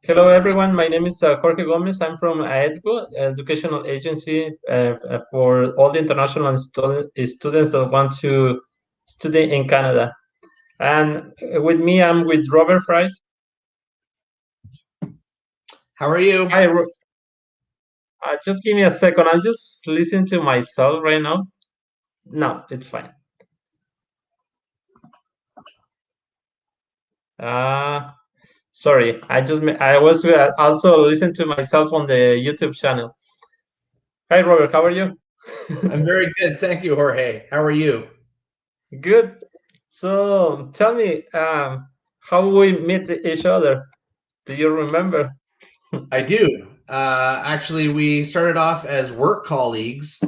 Hello, everyone. My name is Jorge Gomez. I'm from AEDGO, educational agency for all the international students that want to study in Canada. And with me, I'm with Robert Fry. How are you? Hi, just give me a second. I'll just listen to myself right now. No, it's fine. Uh, Sorry, I was also listening to myself on the YouTube channel. Hi, Robert. How are you? I'm very good. Thank you, Jorge. How are you? Good. So tell me, how we meet each other? Do you remember? I do. Actually, we started off as work colleagues,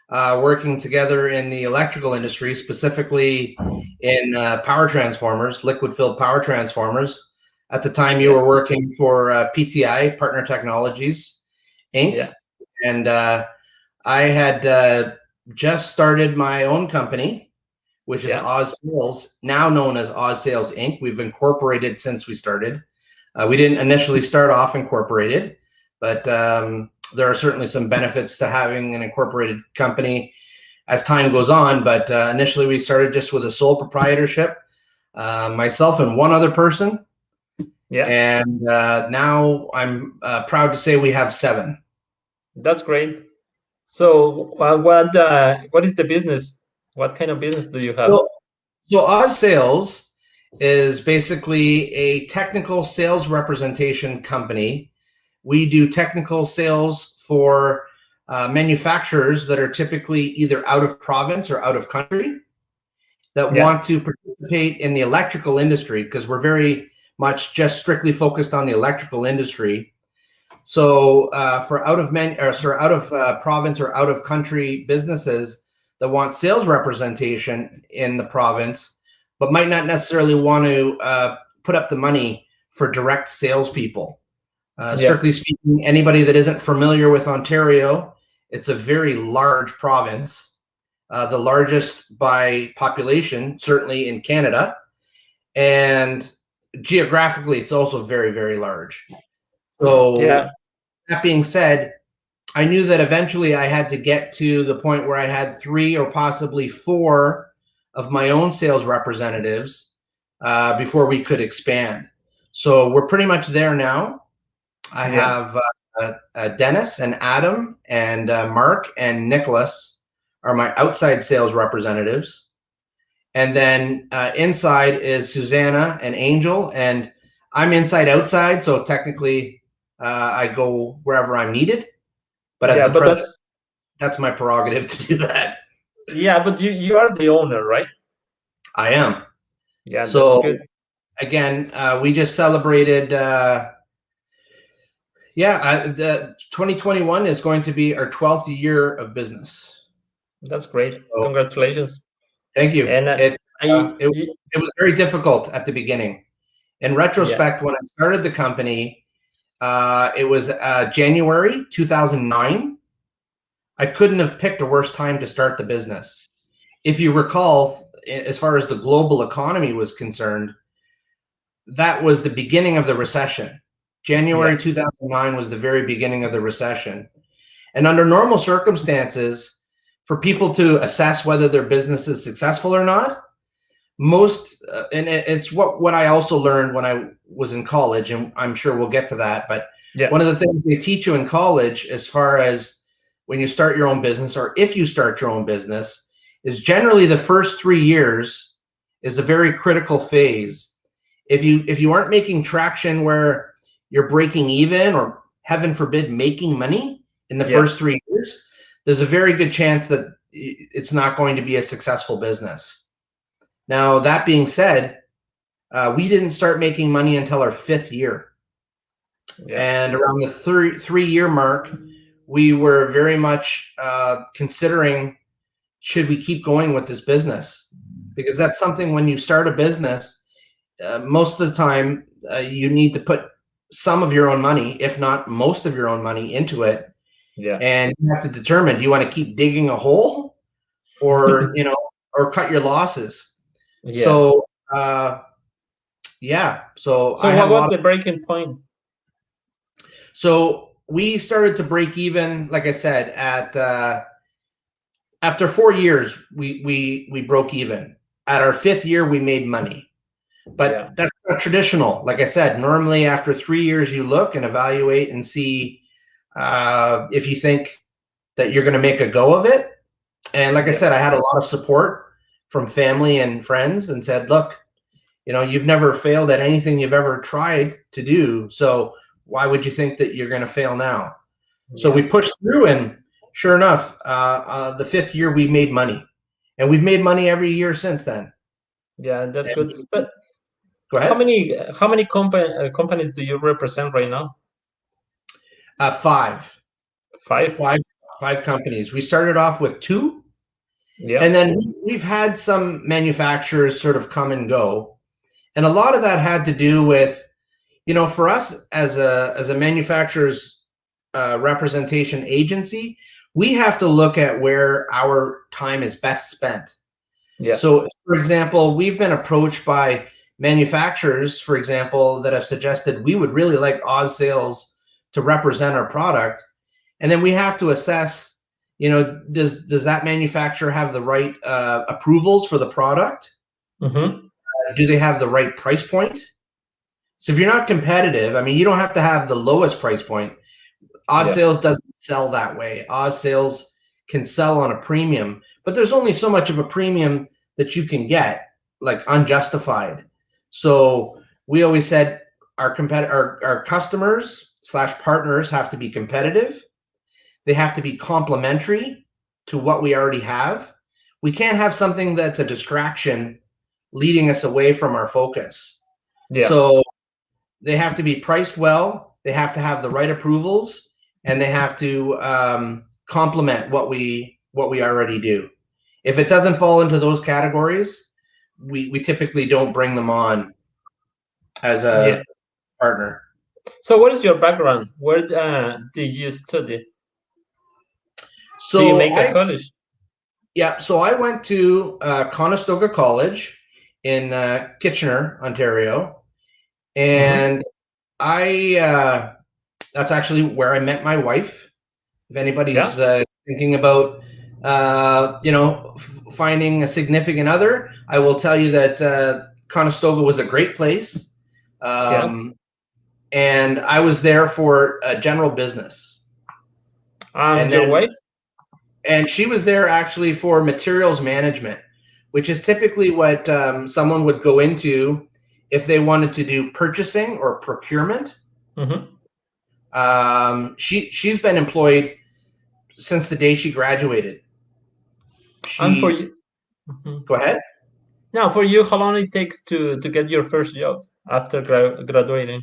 working together in the electrical industry, specifically in power transformers, liquid-filled power transformers. At the time, you Yeah, were working for PTI, Partner Technologies, Inc., yeah, and I had just started my own company, which is yeah, Oz Sales, now known as Oz Sales Inc. We've incorporated since we started. We didn't initially start off incorporated, but there are certainly some benefits to having an incorporated company as time goes on. But initially, we started just with a sole proprietorship, myself and one other person. yeah. And now I'm proud to say we have 7. That's great. So, what is the business? What kind of business do you have? So, so Oz Sales is basically a technical sales representation company. We do technical sales for manufacturers that are typically either out of province or out of country that Yeah, want to participate in the electrical industry, because we're very much just strictly focused on the electrical industry. So for out of province or out of country businesses that want sales representation in the province, but might not necessarily want to put up the money for direct salespeople. yeah, Strictly speaking, anybody that isn't familiar with Ontario, it's a very large province, the largest by population, certainly in Canada, and geographically, it's also very, very large. yeah, So that being said, I knew that eventually I had to get to the point where I had 3 or possibly 4 of my own sales representatives before we could expand. So we're pretty much there now. I yeah, have Dennis and Adam and Mark and Nicholas are my outside sales representatives. And then inside is Susanna and Angel. And I'm inside outside. So technically, I go wherever I'm needed. But as yeah. the But president, that's my prerogative to do that. you are the owner, right? I am. Yeah, that's So good. again, we just celebrated. 2021 is going to be our 12th year of business. That's great. So Congratulations. thank you. And Uh, it it was very difficult at the beginning. In yeah, retrospect, when I started the company, it was January 2009. I couldn't have picked a worse time to start the business. If you recall, as far as the global economy was concerned, that was the beginning of the recession. yeah, January 2009 was the very beginning of the recession. And under normal circumstances, for people to assess whether their business is successful or not, and it's what I also learned when I was in college, and I'm sure we'll get to that, but yeah, one of the things they teach you in college, as far as when you start your own business, or if you start your own business, is generally the first 3 years is a very critical phase. If you aren't making traction where you're breaking even, or heaven forbid making money in the yeah. first 3 years, there's a very good chance that it's not going to be a successful business. Now, that being said, we didn't start making money until our 5th year. Yeah. And around the 3-year mark, we were very much considering, should we keep going with this business? Because that's something, when you start a business, most of the time you need to put some of your own money, if not most of your own money, into it. Yeah. And you have to determine, do you want to keep digging a hole, or or cut your losses? Yeah. So yeah, so So I had what a was lot of the breaking point? So we started to break even, like I said, at after 4 years, we broke even. At our 5th year, we made money. But that's not traditional. Like I said, normally after 3 years, you look and evaluate and see if you think that you're going to make a go of it. And like I said, I had a lot of support from family and friends and said, look, you know, you've never failed at anything you've ever tried to do. So why would you think that you're going to fail now? So we pushed through, and sure enough, the 5th year we made money, and we've made money every year since then. Yeah, that's good. But go ahead. How many companies do you represent right now? 5. 5? 5 companies. We started off with 2. Yeah. And then we've had some manufacturers sort of come and go. And a lot of that had to do with, you know, for us as a manufacturer's representation agency, we have to look at where our time is best spent. Yeah. So, for example, we've been approached by manufacturers, for example, that have suggested we would really like Oz Sales to represent our product. And then we have to assess, you know, does that manufacturer have the right approvals for the product? Mm-hmm. Do they have the right price point? So if you're not competitive, I mean, you don't have to have the lowest price point. Oz Sales doesn't sell that way. Oz Sales can sell on a premium, but there's only so much of a premium that you can get, like unjustified. So we always said our customers / partners have to be competitive. They have to be complementary to what we already have. We can't have something that's a distraction leading us away from our focus. Yeah. So they have to be priced well. They have to have the right approvals, and they have to complement what we already do. If it doesn't fall into those categories, we typically don't bring them on as a partner. So what is your background? Where did you study? So do you make a college? Yeah, so I went to Conestoga College in Kitchener, Ontario, and that's actually where I met my wife. If anybody's thinking about, you know, finding a significant other, I will tell you that Conestoga was a great place, and I was there for general business. And your wife? And she was there actually for materials management, which is typically what someone would go into if they wanted to do purchasing or procurement. Mm-hmm. She's been employed since the day she graduated. And for you, go ahead. Now, for you, how long it takes to get your first job after graduating?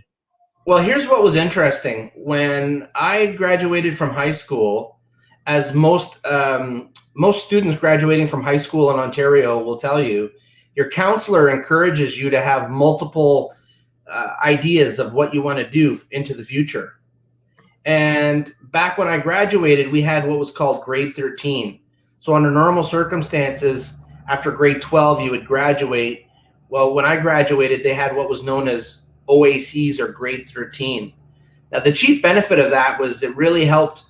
Well, here's what was interesting. When I graduated from high school, as most students graduating from high school in Ontario will tell you, your counselor encourages you to have multiple ideas of what you want to do into the future. And back when I graduated, we had what was called grade 13. So under normal circumstances, after grade 12, you would graduate. Well, when I graduated, they had what was known as OACs, or grade 13. Now, the chief benefit of that was it really helped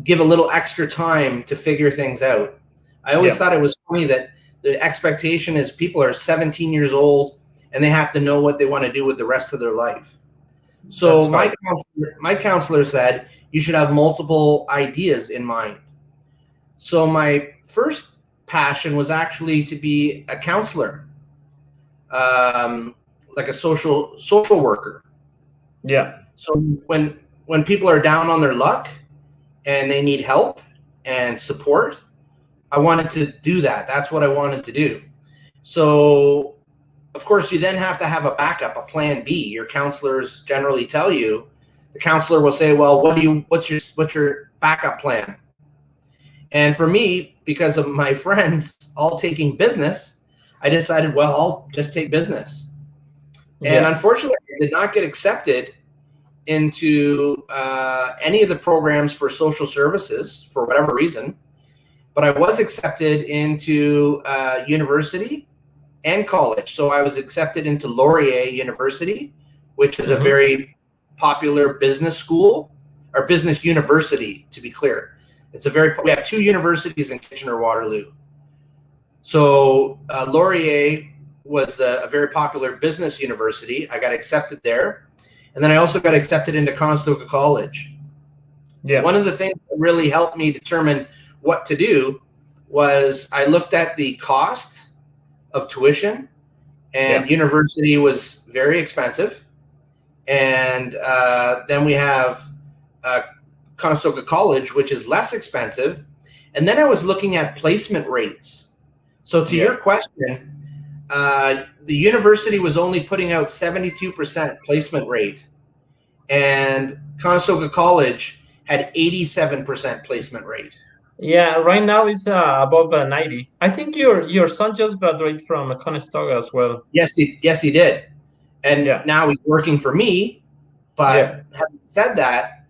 give a little extra time to figure things out. I always thought it was funny that the expectation is people are 17 years old and they have to know what they want to do with the rest of their life. So my counselor said you should have multiple ideas in mind. So my first passion was actually to be a counselor, like a social worker. Yeah. So when people are down on their luck and they need help and support, I wanted to do that. That's what I wanted to do. So, of course, you then have to have a backup, a plan B. Your counselors generally tell you, the counselor will say, well, what's your backup plan? And for me, because of my friends all taking business, I decided, well, I'll just take business. And unfortunately, I did not get accepted into any of the programs for social services for whatever reason, but I was accepted into university and college. So I was accepted into Laurier University, which is a very popular business school, or business university, to be clear. We have two universities in Kitchener-Waterloo. So Laurier was a very popular business university. I got accepted there. And then I also got accepted into Conestoga College. Yeah. One of the things that really helped me determine what to do was I looked at the cost of tuition, and university was very expensive. And then we have Conestoga College, which is less expensive. And then I was looking at placement rates. So to your question, the university was only putting out 72% placement rate, and Conestoga College had 87% placement rate. Yeah, right now it's above 90. I think your son just graduated from Conestoga as well. Yes, he did. And now he's working for me. But having said that,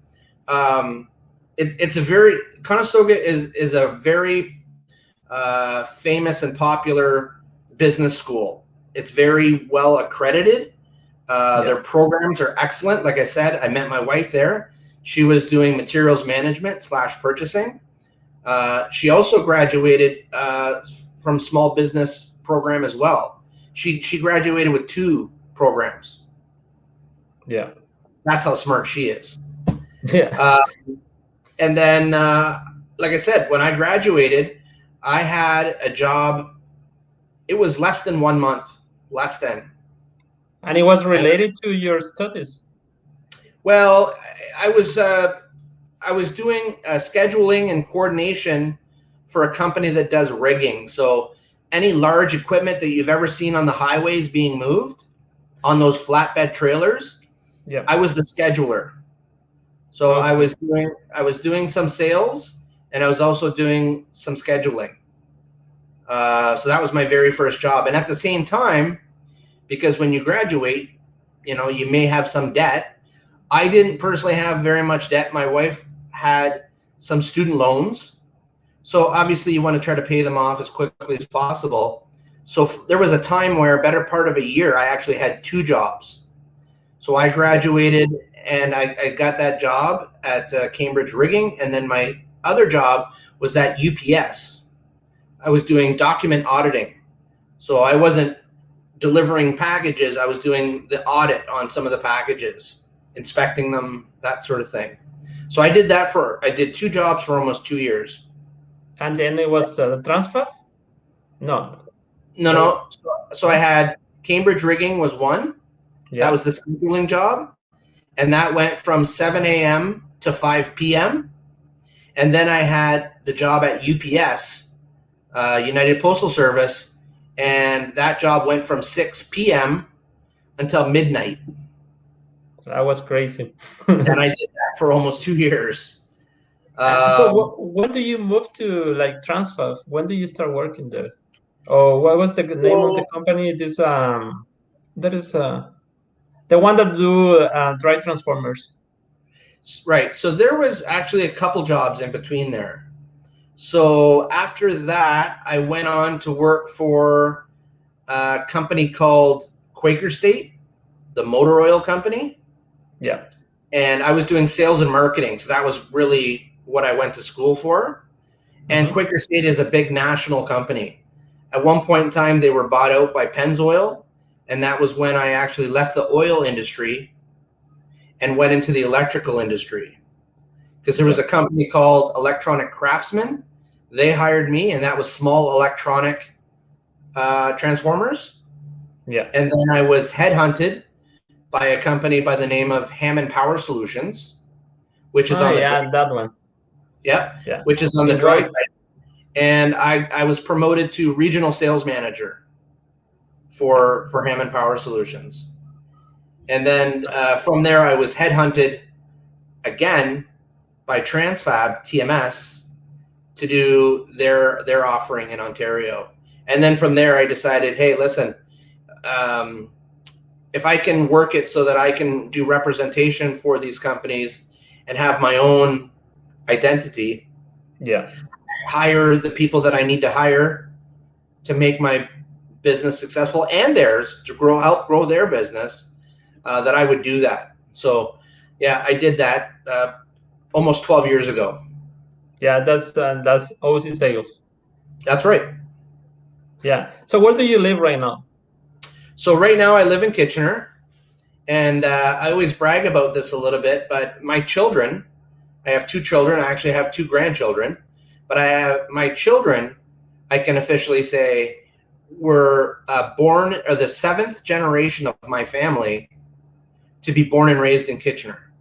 Conestoga is a very famous and popular business school. It's very well accredited. Their programs are excellent. Like I said, I met my wife there. She was doing materials management / purchasing. She also graduated from small business program as well. She graduated with 2 programs. Yeah. That's how smart she is. Yeah. And then, like I said, when I graduated, I had a job. It was less than 1 month, less than. And it was related to your studies? Well, I was doing scheduling and coordination for a company that does rigging. So any large equipment that you've ever seen on the highways being moved on those flatbed trailers, I was the scheduler. So I was doing some sales, and I was also doing some scheduling. So that was my very first job. And at the same time, because when you graduate, you may have some debt. I didn't personally have very much debt. My wife had some student loans. So obviously you want to try to pay them off as quickly as possible. So there was a time where a better part of a year, I actually had 2 jobs. So I graduated and I got that job at Cambridge Rigging. And then my other job was at UPS. I was doing document auditing. So I wasn't delivering packages. I was doing the audit on some of the packages, inspecting them, that sort of thing. So I did 2 jobs for almost 2 years. And then it was transfer? No. So I had Cambridge Rigging was one. That was the scheduling job. And that went from 7 a.m. to 5 p.m. And then I had the job at UPS, United Postal Service. And that job went from 6 p.m. until midnight. That was crazy. And I did that for almost 2 years. So when do you move to transfer? When do you start working there? Oh, what was the name of the company? That is the one that do dry transformers. Right. So there was actually a couple jobs in between there. So after that, I went on to work for a company called Quaker State, the motor oil company. Yeah. And I was doing sales and marketing. So that was really what I went to school for. And Quaker State is a big national company. At one point in time, they were bought out by Pennzoil. And that was when I actually left the oil industry and went into the electrical industry. Because there was a company called Electronic Craftsman. They hired me, and that was small electronic transformers. Yeah. And then I was headhunted by a company by the name of Hammond Power Solutions, which is on the that one. Yeah, which is on the dry side. And I was promoted to regional sales manager for Hammond Power Solutions. And then from there, I was headhunted again by Transfab TMS to do their offering in Ontario. And then from there, I decided, hey, listen, if I can work it so that I can do representation for these companies and have my own identity, hire the people that I need to hire to make my business successful and theirs to help grow their business, that I would do that. So Yeah, I did that almost 12 years ago. Yeah, that's OC sales. That's right. Yeah. So where do you live right now? So right now I live in Kitchener, and I always brag about this a little bit, but my children, I have two children. I actually have two grandchildren, but I have my children, I can officially say, were born, or the seventh generation of my family to be born and raised in Kitchener.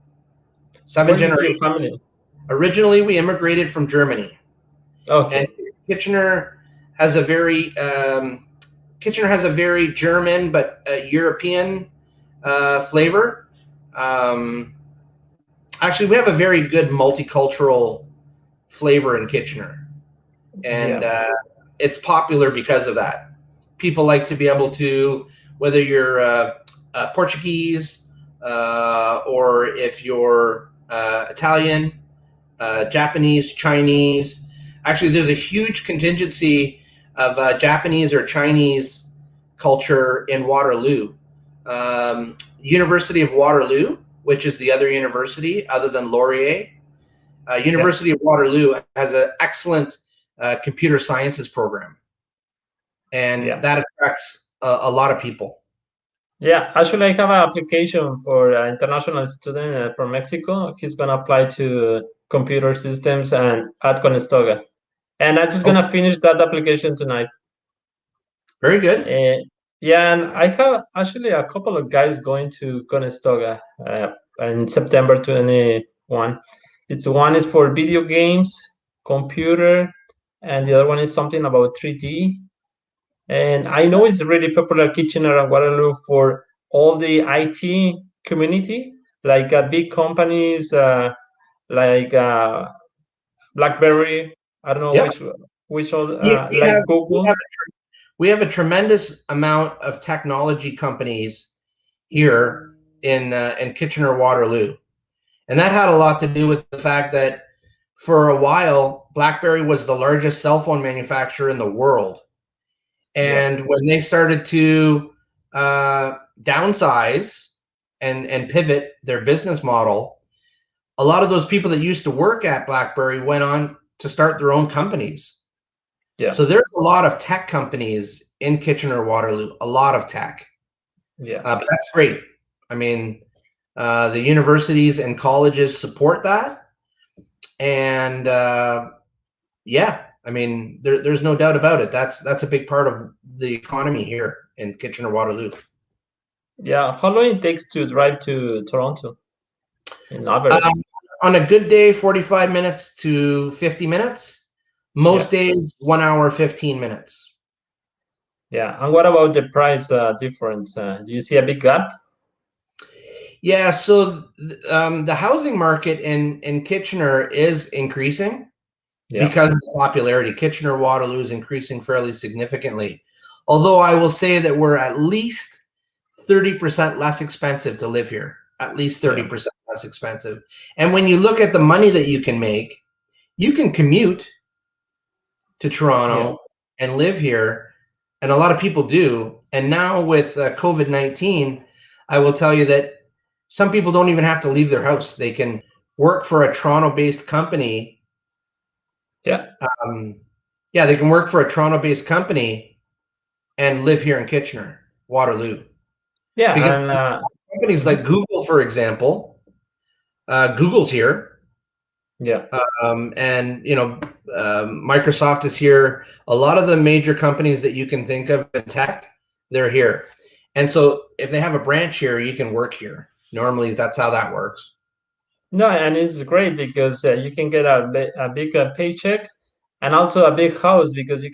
Seven Where is your generations. family? Originally, we immigrated from Germany, and Okay. Kitchener has a very Kitchener has a very German but European flavor. Um, Actually, we have a very good multicultural flavor in Kitchener, and Yeah. it's popular because of that. People like to be able to, whether you're Portuguese or if you're Italian, Japanese, Chinese. Actually, there's a huge contingency of Japanese or Chinese culture in Waterloo. University of Waterloo, which is the other university other than Laurier. Yeah. University of Waterloo has an excellent computer sciences program, and Yeah. that attracts a lot of people. Yeah. Actually, I have an application for an international student from Mexico. He's gonna apply to computer systems and at Conestoga, and I'm just Oh, gonna finish that application tonight. very good. Uh, yeah, and I have actually a couple of guys going to Conestoga in September 21. It's one is for video games, computer, and the other one is something about 3D. And I know it's really popular Kitchener and Waterloo for all the IT community, like big companies like BlackBerry. I don't know Yeah, which all we like have Google. we have a tremendous amount of technology companies here in Kitchener Waterloo, and that had a lot to do with the fact that for a while BlackBerry was the largest cell phone manufacturer in the world, Yeah, and when they started to downsize and pivot their business model, a lot of those people that used to work at BlackBerry went on to start their own companies. yeah, So there's a lot of tech companies in Kitchener Waterloo, a lot of tech. yeah. But that's great. I mean, the universities and colleges support that. And yeah, I mean, there's no doubt about it. That's a big part of the economy here in Kitchener Waterloo. Yeah, how long it takes to drive to Toronto in average? Um, on a good day, 45 minutes to 50 minutes. Most Yeah, days, 1 hour, 15 minutes. yeah. And what about the price difference? Do you see a big gap? Yeah, so the housing market in Kitchener is increasing Yeah, because of the popularity. Kitchener Waterloo is increasing fairly significantly. Although I will say that we're at least 30% less expensive to live here, at least yeah, 30% less expensive. And when you look at the money that you can make, you can commute to yeah, Toronto and live here. And a lot of people do. And now with COVID-19, I will tell you that some people don't even have to leave their house. They can work for a Toronto-based company. yeah, Yeah, they can work for a Toronto-based company and live here in Kitchener, Waterloo. yeah. Because And companies mhm, like Google, for example, Google's here, yeah, and Microsoft is here. A lot of the major companies that you can think of in tech, they're here. And so if they have a branch here, you can work here. Normally, that's how that works. no, and it's great because you can get a big paycheck and also a big house because you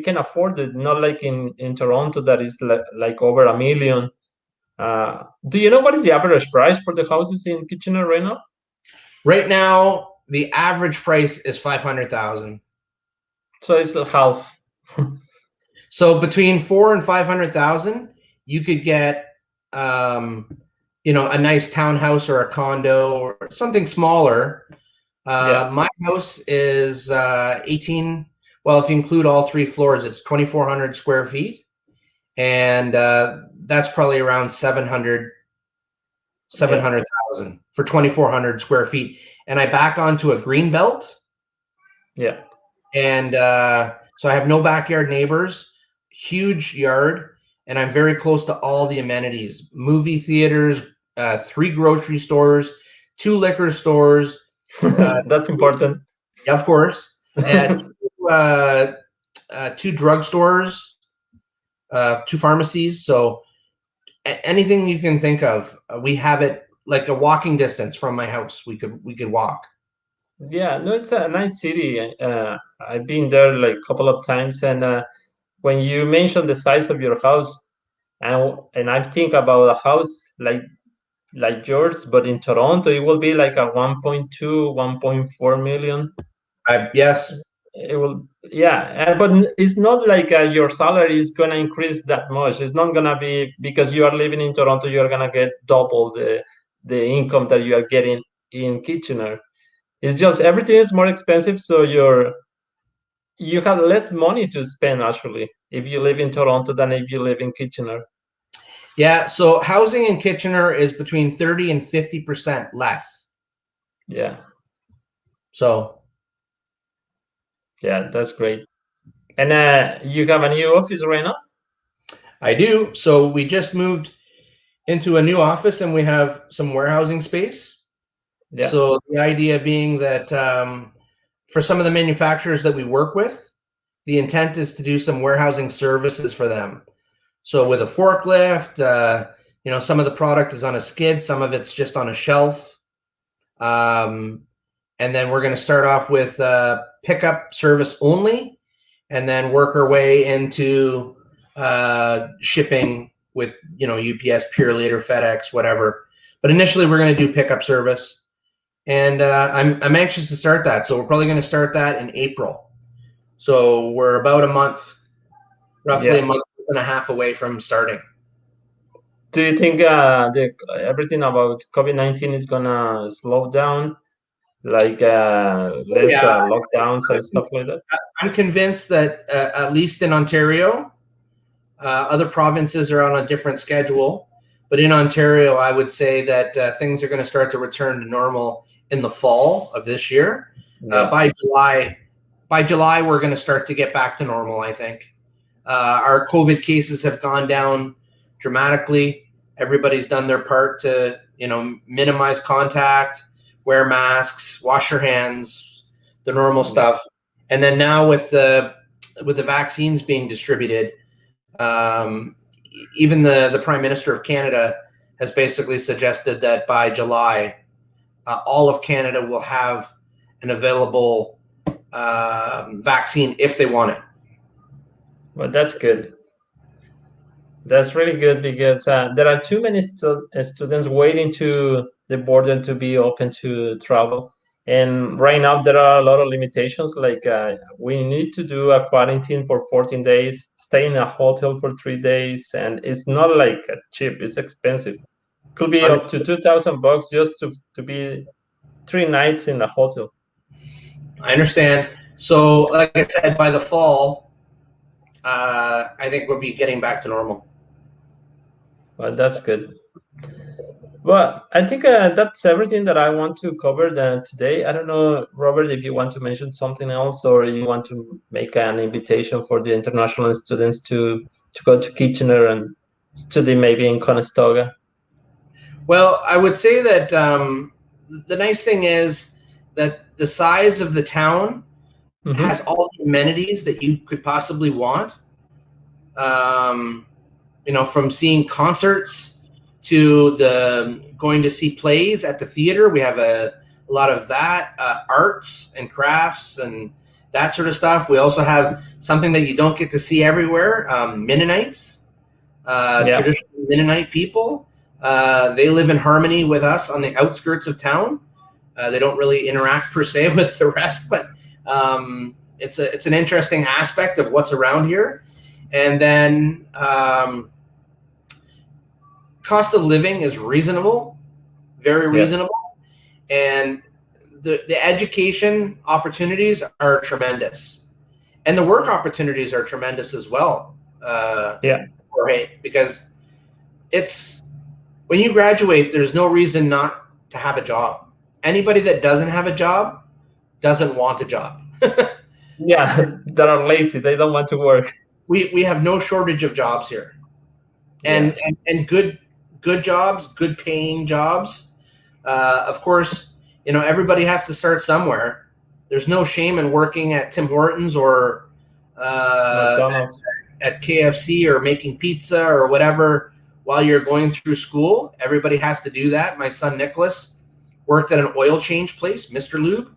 can afford it. Not like in Toronto that is like over a million. Do you know what is the average price for the houses in Kitchener right now? Right now, the average price is 500,000. So it's half. So between 4 and 500,000, you could get, a nice townhouse or a condo or something smaller. Yeah, My house is 18. Well, if you include all three floors, it's 2,400 square feet, and that's probably around $700,000 for 2,400 square feet. And I back onto a green belt. Yeah. And so I have no backyard neighbors, huge yard, and I'm very close to all the amenities, movie theaters, 3 grocery stores, 2 liquor stores. That's important. Yeah, of course. 2 drugstores, 2 pharmacies. So anything you can think of, we have it like a walking distance from my house. We could walk. Yeah, no, it's a nice city. I've been there like a couple of times, and when you mention the size of your house, and I think about a house like yours, but in Toronto, it will be like a 1.2, 1.4 million. Yes. It will, yeah, but it's not like your salary is gonna increase that much. It's not gonna be because you are living in Toronto, you're gonna get double the income that you are getting in Kitchener. It's just everything is more expensive, so you have less money to spend actually if you live in Toronto than if you live in Kitchener. Yeah, so housing in Kitchener is between 30 and 50% less. Yeah. So yeah, that's great. And you have a new office right now? I do. So we just moved into a new office and we have some warehousing space. Yeah. So the idea being that for some of the manufacturers that we work with, the intent is to do some warehousing services for them. So with a forklift, some of the product is on a skid, some of it's just on a shelf. And then we're going to start off with pickup service only, and then work our way into shipping with, UPS, Pure Leader, FedEx, whatever. But initially, we're going to do pickup service, and I'm anxious to start that. So we're probably going to start that in April. So we're about a month, roughly a month and a half away from starting. Do you think everything about COVID-19 is gonna slow down, like less lockdowns and stuff like that? I'm convinced that at least in Ontario, other provinces are on a different schedule, but in Ontario, I would say that things are going to start to return to normal in the fall of this year. Yeah. By July, we're going to start to get back to normal. I think our COVID cases have gone down dramatically. Everybody's done their part to, minimize contact, wear masks, wash your hands, the normal stuff. And then now with the vaccines being distributed, even the Prime Minister of Canada has basically suggested that by July, all of Canada will have an available vaccine if they want it. Well, that's good. That's really good because there are too many students waiting to the border to be open to travel. And right now there are a lot of limitations, like we need to do a quarantine for 14 days, stay in a hotel for 3 days, and it's not like cheap, it's expensive. Could be up to $2,000 just to be 3 nights in a hotel. I understand. So like I said, by the fall, I think we'll be getting back to normal. Well, that's good. Well, I think that's everything that I want to cover today. I don't know, Robert, if you want to mention something else, or you want to make an invitation for the international students to go to Kitchener and study maybe in Conestoga. Well, I would say that the nice thing is that the size of the town has all the amenities that you could possibly want. From seeing concerts to going to see plays at the theater. We have a lot of that, arts and crafts and that sort of stuff. We also have something that you don't get to see everywhere, Mennonites, traditional Mennonite people. They live in harmony with us on the outskirts of town. They don't really interact per se with the rest, but it's an interesting aspect of what's around here. And then cost of living is reasonable, very reasonable. And the education opportunities are tremendous. And the work opportunities are tremendous as well. Jorge, because it's when you graduate, there's no reason not to have a job. Anybody that doesn't have a job doesn't want a job. Yeah, that are lazy. They don't want to work. We have no shortage of jobs here, and Yeah. and good jobs, good paying jobs. Of course, everybody has to start somewhere. There's no shame in working at Tim Hortons or McDonald's. at KFC or making pizza or whatever while you're going through school. Everybody has to do that. My son Nicholas worked at an oil change place, Mr. Lube.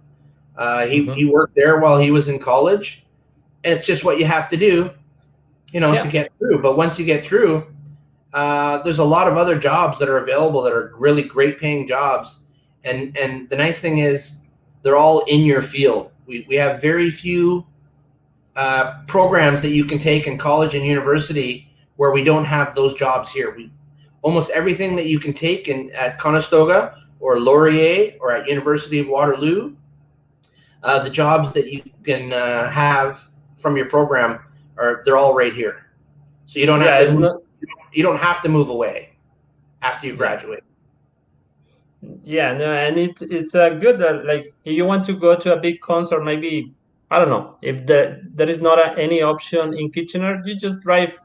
He worked there while he was in college, and it's just what you have to do, to get through. But once you get through, there's a lot of other jobs that are available that are really great paying jobs, and the nice thing is they're all in your field. We have very few programs that you can take in college and university where we don't have those jobs here. Almost everything that you can take at Conestoga or Laurier or at University of Waterloo, the jobs that you can have from your program they're all right here. So you don't have to you don't have to move away after you graduate. Yeah, no, and it's good that, like, if you want to go to a big concert, maybe, I don't know, if there is not any option in Kitchener, you just drive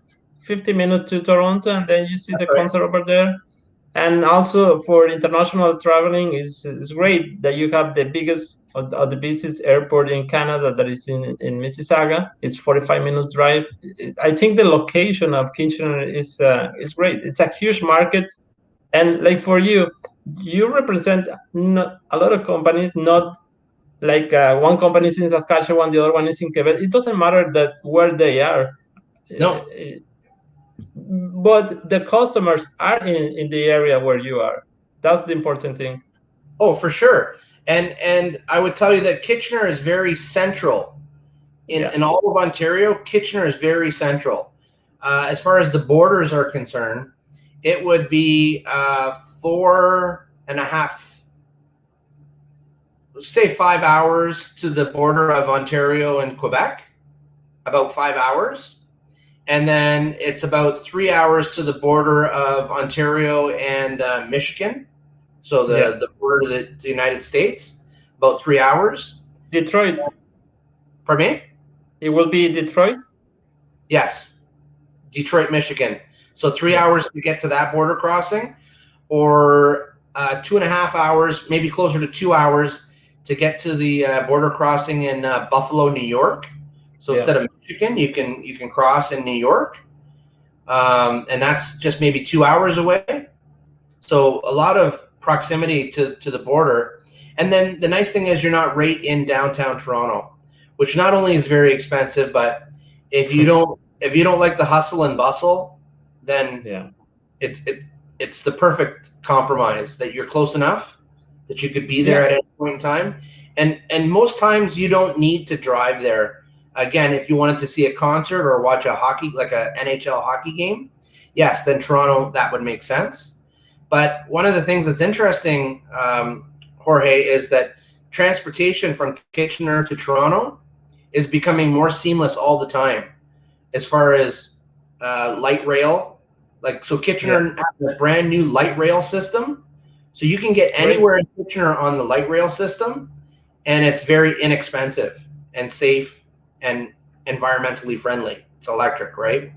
50 minutes to Toronto, and then you see the concert over there. And also for international traveling, is great that you have the biggest or the busiest airport in Canada, that is in Mississauga. It's 45 minutes drive. I think the location of Kitchener is great. It's a huge market, and like for you represent a lot of companies, not like one company is in Saskatchewan, the other one is in Quebec. It doesn't matter that where they are. No. But the customers are in the area where you are. That's the important thing. Oh, for sure. And I would tell you that Kitchener is very central in all of Ontario. Kitchener is very central. As far as the borders are concerned, it would be 4.5, say 5 hours to the border of Ontario and Quebec, about 5 hours. And then it's about 3 hours to the border of Ontario and Michigan. So the border of the United States, about 3 hours. Detroit. Pardon me? It will be Detroit? Yes. Detroit, Michigan. So 3 hours to get to that border crossing, or 2.5 hours, maybe closer to 2 hours to get to the border crossing in Buffalo, New York. So instead of Michigan, you can cross in New York, and that's just maybe 2 hours away. So a lot of proximity to the border. And then the nice thing is you're not right in downtown Toronto, which not only is very expensive, but if you don't like the hustle and bustle, then it's the perfect compromise that you're close enough that you could be there at any point in time. And most times you don't need to drive there. Again, if you wanted to see a concert or watch a hockey, like a NHL hockey game, yes, then Toronto, that would make sense. But one of the things that's interesting, Jorge, is that transportation from Kitchener to Toronto is becoming more seamless all the time. As far as light rail, so Kitchener has a brand new light rail system. So you can get anywhere in Kitchener on the light rail system, and it's very inexpensive and safe and environmentally friendly. It's electric, right?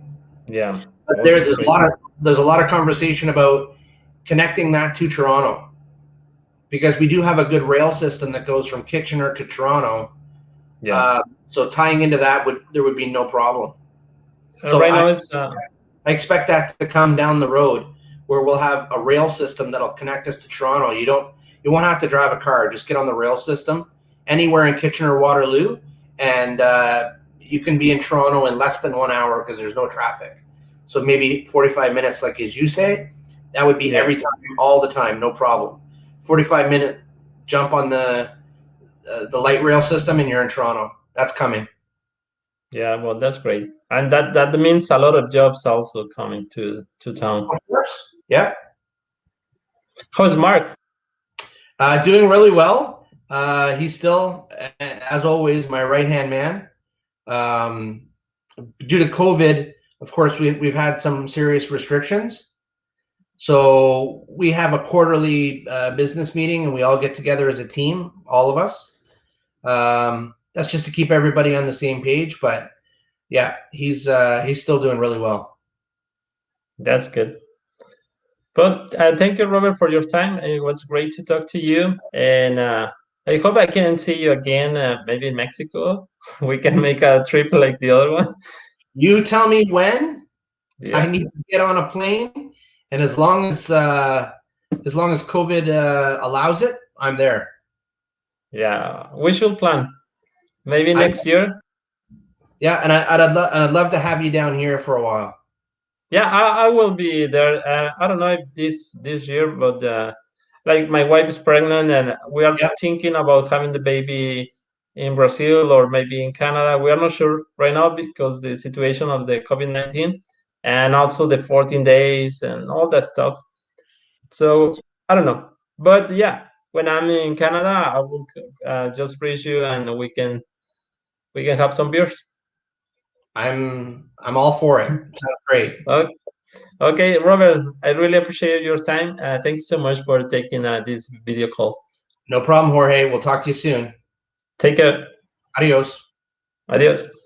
Yeah. But there's a lot of conversation about connecting that to Toronto, because we do have a good rail system that goes from Kitchener to Toronto. So tying into that there would be no problem. So right now I expect that to come down the road, where we'll have a rail system that'll connect us to Toronto. You won't have to drive a car. Just get on the rail system anywhere in Kitchener, Waterloo, and you can be in Toronto in less than 1 hour because there's no traffic. So maybe 45 minutes, like as you say, that would be every time, all the time, no problem. 45-minute jump on the light rail system, and you're in Toronto. That's coming. Yeah, well, that's great, and that means a lot of jobs also coming to town. Of course, yeah. How's Mark? Doing really well. He's still, as always, my right-hand man. Due to COVID, of course, we've had some serious restrictions. So we have a quarterly business meeting, and we all get together as a team, all of us. That's just to keep everybody on the same page. But yeah, he's still doing really well. That's good. But thank you, Robert, for your time. It was great to talk to you, and I hope I can see you again, maybe in Mexico. We can make a trip like the other one. You tell me when I Yeah, need to get on a plane, and as long as COVID allows it, I'm there. yeah. We should plan maybe I, next year. yeah, and I'd love to have you down here for a while. Yeah, I will be there. I don't know if this year, but like my wife is pregnant, and we are Yeah, thinking about having the baby in Brazil or maybe in Canada. We are not sure right now because the situation of the COVID-19 and also the 14 days and all that stuff. So I don't know, but yeah, when I'm in Canada, I will just reach you and we can have some beers. I'm all for it. Sounds great. Okay. Okay, Robert, I really appreciate your time. Thank you so much for taking this video call. No problem, Jorge. We'll talk to you soon. Take care. Adios. Adios.